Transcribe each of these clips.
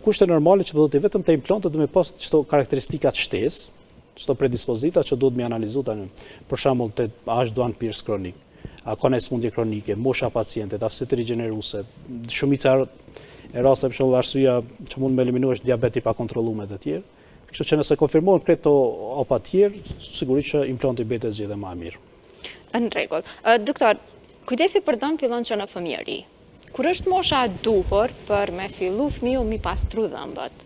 kushte normale që do të vetëm të implantët dhe me pas çdo karakteristikat shtesë, çdo predispozita që duhet me analizu tani. Për shembull, a është duan pirës kronik, a ka një smundje kronike, mosha pacientit, aftësitë rigjeneruese, shumica e rasteve për shembull arsyeja që mund me eliminu është diabeti pa kontrolluar të tjerë. Kështu që nëse konfirmohen këto opa të tjerë, sigurisht që implanti bëhet zgjedhje më e mirë. Në rregull. Doktor, kujdesi për dëm fillon që në fëmijëri. Kur është mosha e duhur për me fillu fëmiu mi pastru dhëmbët?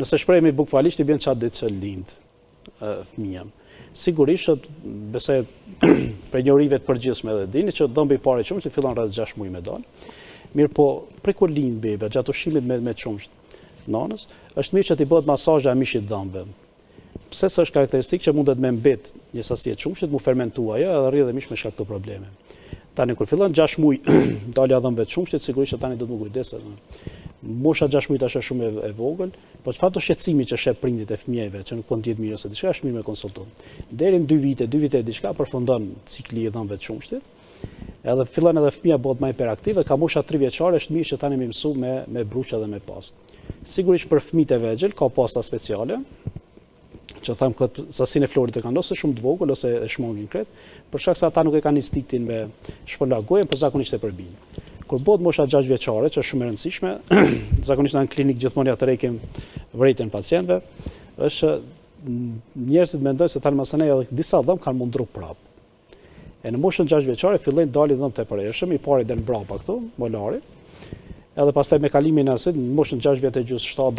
Nëse shprehemi bukfalisht i bën çat ditë që lind fëmia. Sigurisht besoj për njohurive të përgjithshme edhe dini që dhëmbi i parë i çumshit fillon rreth 6 muaj me dal. Mirë po, prej kur lind bebe, gjatë ushqimit me çumsht nanës, është mirë që t'i bëhet masazh e mishit dhëmbëve. Pse është karakteristikë që mundet me mbet një sasi e çumshit, mu fermentua ajo edhe rrjedhë mish me shkak të probleme. Tani kur fillon 6 muaj dalja dhëmbëve të çumshit, sigurisht që tani do të më kujdes. Mosha 6 muaj tash është shumë e vogël, po çfarë do shqetësimi që shep prindit e fëmijëve që nuk po ndihet mirë ose diçka, është mirë me konsultu. Deri në 2 vite e diçka përfundon cikli i dhëmbëve të çumshit. Edhe fillon edhe fëmia bëhet më hiperaktiv dhe ka mosha 3 vjeçare është mirë që tani më mësu me bruçe dhe me pastë. Sigurisht për fëmijët e vegjël ka pasta speciale, që them këtë sasinë e florit e kanë ose shumë të vogël ose e shmangin kret, për shkak se ata nuk e kanë instiktin me shpërlar gojën, por zakonisht e përbin. Kur bëhet mosha 6 vjeçare, që është shumë e rëndësishme, zakonisht në klinikë gjithmonë ja tërheqim vërejtjen e pacientëve, është njerëzit mendojnë se tani mësane edhe disa dhëmb kanë mundru prapë. E në moshën 6 vjeçare fillojnë dalin dhëmb të përhershëm, i pari del mbrapa këtu, molari. Edhe pastaj me kalimin e asaj, në moshën 6 vjetë e gjys 7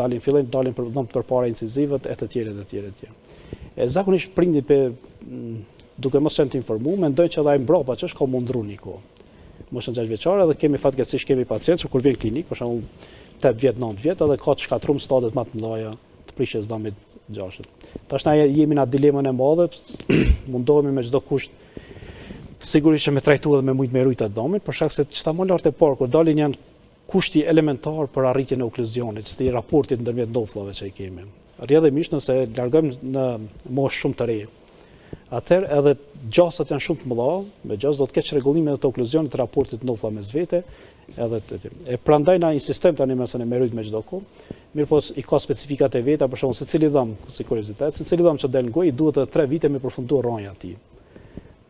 dalin për dhëmb përpara incizivët e të tjerë. E zakonisht prindit duke mos qenë të informuar, mendojnë që edhe ai mbrapa që është ka mundru një kohë. Moshën 6 vjeçare dhe kemi fatkeqësisht kemi pacientë që kur vjen klinik, për shembull 8 vjet, 9 vjet, edhe ka të shkatrum stadet më të mëdha të prishjes dhëmbit gjashtë. Tash na jemi në dilemën e madhe, mundohemi me çdo kusht sigurisht që me trajtu dhe me mujt me rujt atë dhëmbin, për shkak se çta më lart e parë kur dalin janë kushti elementar për arritjen e okluzionit, sti raportit ndërmjet ndofllave që i kemi. Rrjedhimisht nëse largojmë në moshë shumë të re, atëherë edhe gjasat janë shumë të mëdha, me gjas do të keq rregullimin e të okluzionit të raportit ndoflla mes vete, edhe prandaj na insistojmë tani me rujt me çdo kohë. Mirë po i ka specifikat e veta, për shembull secili dhëmb, si kuriozitet, secili dhëmb që del në gojë duhet edhe 3 vite me përfunduar rronja e tij.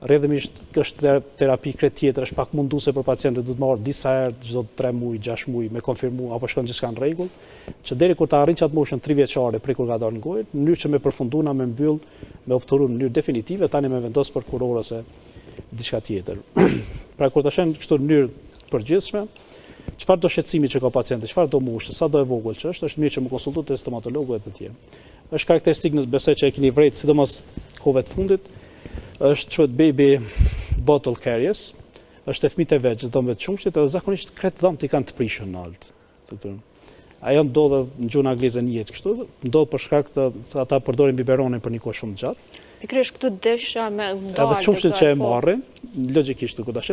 Rrjedhimisht është terapi krejt tjetër, është pak munduese për pacientët, duhet marrë disa herë çdo 3 muaj, 6 muaj me konfirmu apo shkon gjithçka në rregull, që deri kur ta arrin çat moshën 3 vjeçare prej kur ka dalë në gojë, në mënyrë që me përfunduna me mbyll, me opturu në mënyrë definitive, tani me vendos për kuror ose diçka tjetër. Pra kur ta shën kështu në mënyrë përgjithshme, çfarë do shqetësimi që ka pacienti, çfarë do moshë, sa do e vogël që është mirë që më konsultoj te stomatologu e të tjerë. Është karakteristikë nëse besoj që e keni vrejt, sidomos kohëve të fundit, është quhet baby bottle caries, është e fëmijët e vegjël, dhëmbëve të çumshit, edhe zakonisht kret dhëmbët i kanë të prishur në alt. Ajo ndodh në gjuhën angleze një jetë kështu, ndodh për shkak të ata përdorin biberonin për një kohë shumë gjatë. E kresh këtu desha me ndalë. Edhe çumshit që e marrin, logjikisht ku tash,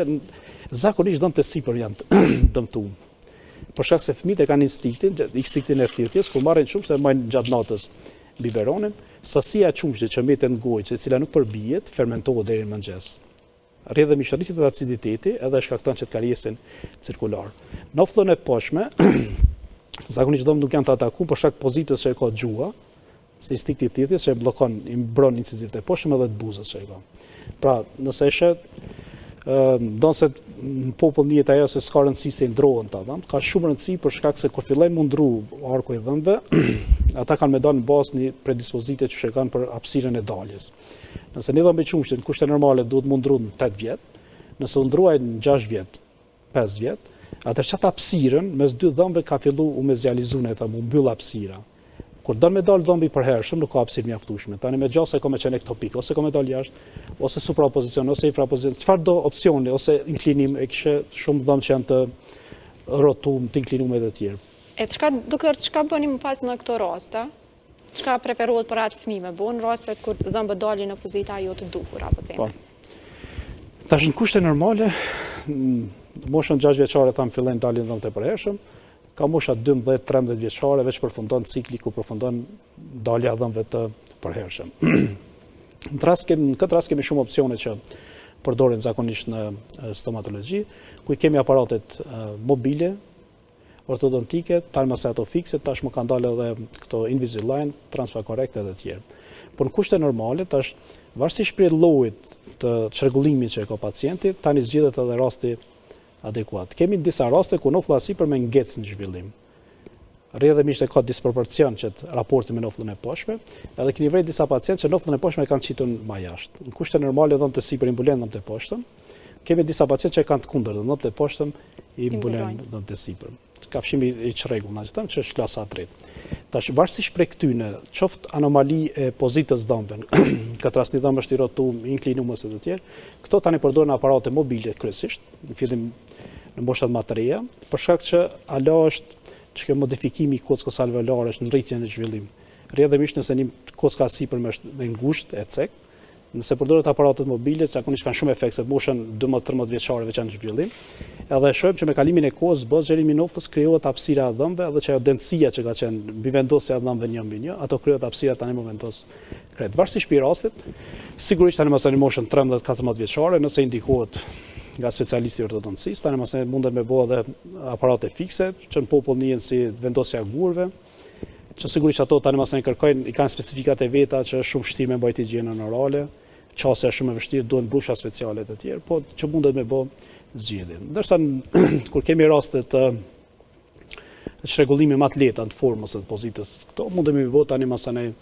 zakonisht dhëmbët e sipër janë dëmtuar. Për shkak se fëmijët e kanë instinktin e thirrjes, kur marrin çumshit e marrin gjatë natës biberonin, sasia e çumshit që mbetet në gojë, e cila nuk përbijet, fermentohet deri në mëngjes. Rrjedhimisht rritjet e aciditeti edhe shkakton që të kariesin cirkular. Në ofllën e poshtme, zakonisht dhëmbët nuk janë të atakuar për shkak pozitës që e ka gjuha, si instinkti i thirrjes që e bllokon, i mbron incizivët e poshtme edhe të buzës që e ka. Pra, nëse e shet ndonse në popull njihet ajo se s'ka rëndësi se i ndrohen ta dhëmbët, ka shumë rëndësi për shkak se kur fillojnë mundru arku i dhëmbëve, ata kanë me dalë në bazë një predispozite që kanë për hapësirën e daljes. Nëse një dhëmbë i çumshit në kushte normale duhet mundru në 8 vjet, nëse u ndruaj në 6 vjet, 5 vjet, atëherë çata hapësirën mes dy dhëmbëve ka filluar u mezializuar, u mbyll hapësira. Kur don me dal dhëmbi i përhershëm, nuk ka hapësirë mjaftueshme. Tani me gjasë ka me qenë ektopik, ose ka me dal jashtë, ose suprapozicion, ose infrapozicion. Çfarë do opsioni ose inklinim, e kishe shumë dhëmb që janë të rrotuar, të inklinuar me të tjerë. Çka bëni më pas në këto raste? Çka preferohet për atë fëmijë me bën rastet kur dhëmbët dalin në pozita jo të duhur apo themi? Tash në kushte normale, moshën 6 vjeçare tham fillojnë dalin dhëmbët e përhershëm. Ka mosha 12-13 vjeçare veç përfundon cikli ku përfundon dalja e dhëmbëve të përhershëm. Në këtë rast kemi shumë opsione që përdoren zakonisht në stomatologji, ku kemi aparatet mobile ortodontike, tani mëse ato fikse, tashmë kanë dalë edhe këto Invisalign, Transpacorrect edhe të tjerë. Por në kushte normale, tash varësisht prej llojit të çrregullimit që e ka pacienti, tani zgjidhet edhe rasti adekuat. Kemi disa raste ku nofla sipër me ngec në zhvillim. Rrjedhimisht e ka disproporcion që të raporti me noflën e poshtme, edhe keni vërejt disa pacientë që noflën e poshtme e kanë qitur më jashtë. Në kushte normale dhëmë të sipër i mbulen dhëmë të poshtëm, kemi disa pacientë që e kanë të kundër, dhëmë të poshtëm i mbulen dhëmë të sipër. Kafshimi i çrregull, na thëmë që është klasa 3. Tash varësisht prej këtyne, qoftë anomali e pozitës dhëmbëve, këtë rast një dhëmbë është i rrotuar, inklinuar ose të tjerë, këto tani përdoren aparate mobile kryesisht, në fillim në moshtat më të reja, për shkak që ala është që kjo modifikimi i kockës alveolare është në rritjen e zhvillim. Rrjedhimisht nëse një kocka sipër me ngushtë e cek, nëse përdoret aparatet mobile, zakonisht kanë shumë efekt, se moshën 12-13 vjeçare veçanë në zhvillim, edhe shohim që me kalimin e kohës, zgjerimi i noflës krijohet hapësira e dhëmbëve, edhe që ajo dentësia që ka qenë mbi vendosja e dhëmbëve një mbi një, ato krijohet hapësira tani më vendos krejt. Varësisht prej rastit, sigurisht tani mëse në moshën 13-14 vjeçare, nëse indikohet nga specialisti ortodonticist, tani mëse mundet me bëu edhe aparate fikse, që në popull njihen si vendosja e gurëve, që sigurisht ato tani mëse kërkojnë, i kanë specifikat e veta që është shumë vështirë me mbajtë higjienën orale, qasja është shumë e vështirë, duhen brusha speciale të tjerë, po që mundet me bëu zgjedhje. Ndërsa kur kemi raste të çrregullimi më të lehta të formës së pozitës, këto mundemi me bëu tani mëse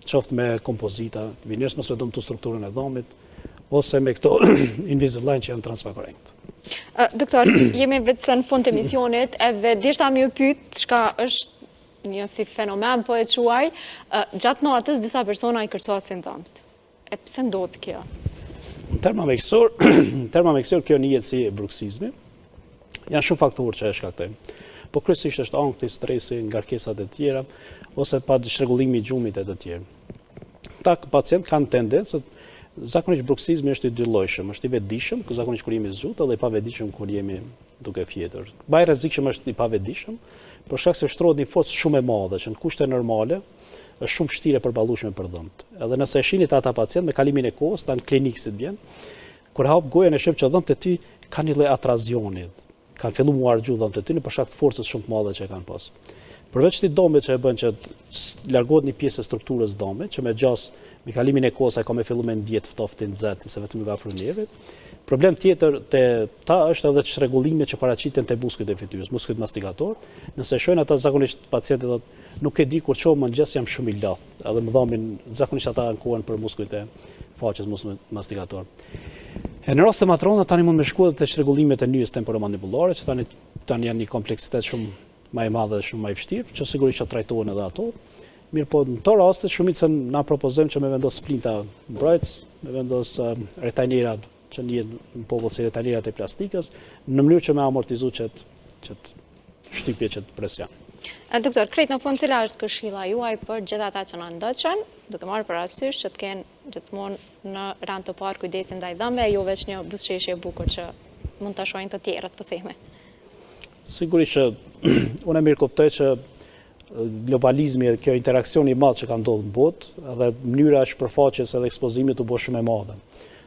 qoftë me kompozita, vinesh mos vetëm të strukturën e dhomit, ose me këto Invisalign që janë Transpacorrect. Doktor, jemi vetë në fund të misionit, edhe dishta më pyet çka është një si fenomen po e quaj, gjatë natës disa persona i kërcosin dhëmbët. E pse ndodh kjo? Në terma mjekësor kjo njihet si bruksizmi. Janë shumë faktorë që e shkaktojnë. Po kryesisht është ankthi, stresi, ngarkesat e tjera, ose pa çrregullimi i gjumit e të tjerë. Këta pacientë kanë tendencë, zakonisht bruksizmi është i dyllojshëm, është i vetëdijshëm, ku zakonisht kur jemi zgjuar, dhe i pavetëdijshëm kur jemi duke fjetur. Më i rrezikshëm është i pavetëdijshëm, për shkak se shtrohet një forcë shumë e madhe që në kushte normale është shumë vështirë e përballueshme për dhëmbët. Edhe nëse e shihni ata pacientë me kalimin e kohës, tan klinik si të vjen, kur hap gojën e shef që dhëmbët e ty kanë një lloj atrazioni, kanë filluar mu argju dhëmbët e ty për shkak të forcës shumë të madhe që kanë pas. Përveç të dhëmbëve që e bën që largohet një pjesë e strukturës dhëmbëve, që me gjas me kalimin e kohës ai ka me filluar me ndjet ftoftin nxehtë, se vetëm nga afër nervit. Problem tjetër te ta është edhe çrregullimet që paraqiten te muskujt e fytyrës, muskujt mastigator. Nëse shohin ata zakonisht pacientët thotë, nuk e di kur çoh mëngjes jam shumë i lodh, edhe më dhamin zakonisht ata ankohen për muskujt e faqes mastigator. E në rast të matrona tani mund me shkuar te çrregullimet e nyjes temporomandibulare, që tani janë një kompleksitet shumë më i madh dhe shumë më i vështirë, që sigurisht që trajtohen edhe ato. Mirë po, në to raste shumicën na propozojmë që me vendos splinta mbrojtës, me vendos retajnerat që njihen në popull si retajnerat e plastikës, në mënyrë që me amortizu qëtë shtypje, qëtë presion. Doktor, krejt në fund cila është këshilla juaj për gjithë ata që na ndoqën, duke marrë parasysh që të kenë gjithmonë në rand të parë kujdesin ndaj dhëmbëve, jo veç një buzëqeshje e bukur që mund ta shohin të tjerët, po themi. Sigurisht që unë mirë kuptoj që globalizmi dhe kjo interaksioni i madh që ka ndodhur në botë, edhe mënyra e shpërfaqjes edhe ekspozimit u bë shumë e madhe.